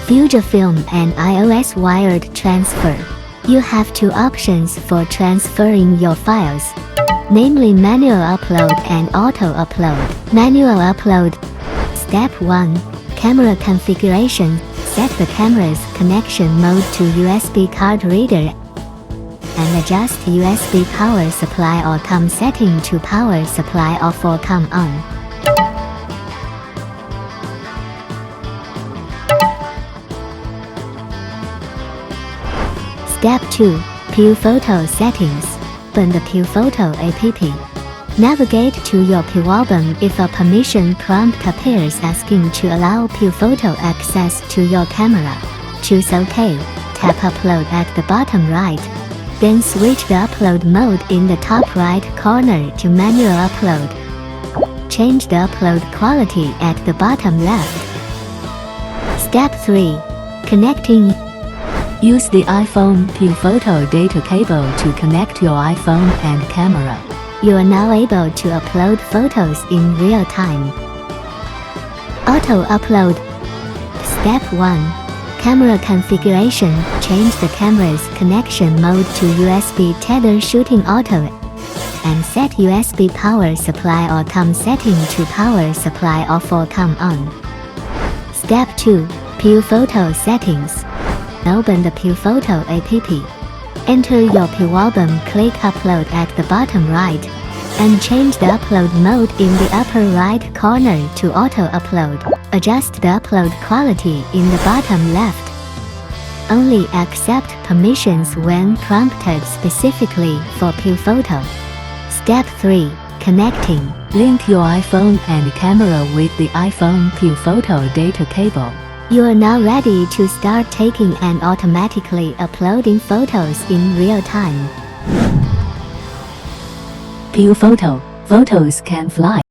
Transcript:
Fujifilm and iOS wired transfer. You have two options for transferring your files, namely manual upload and auto upload. Manual upload. Step 1. Camera configuration. Set the camera's connection mode to USB card reader and adjust USB power supply or COM setting to power supply off or COM on. Step 2. Piufoto settings. Open the Piufoto app. Navigate to your Piualbum if a permission prompt appears asking to allow Piufoto access to your camera. Choose OK. Tap Upload at the bottom right. Then switch the upload mode in the top right corner to manual upload. Change the upload quality at the bottom left. Step 3. Connecting. Use the iPhone Piufoto data cable to connect your iPhone and camera. You are now able to upload photos in real time. Auto upload. Step 1. Camera configuration. Change the camera's connection mode to USB tether shooting auto and set USB power supply or COM setting to power supply off or COM on. Step 2. Piufoto settings. Open the Piufoto app. Enter your Piualbum, click Upload at the bottom right, and change the upload mode in the upper right corner to Auto Upload. Adjust the upload quality in the bottom left. Only accept permissions when prompted specifically for Piufoto. Step 3. Connecting. Link your iPhone and camera with the iPhone Piufoto data cable. You are now ready to start taking and automatically uploading photos in real time. Piufoto. Photos can fly.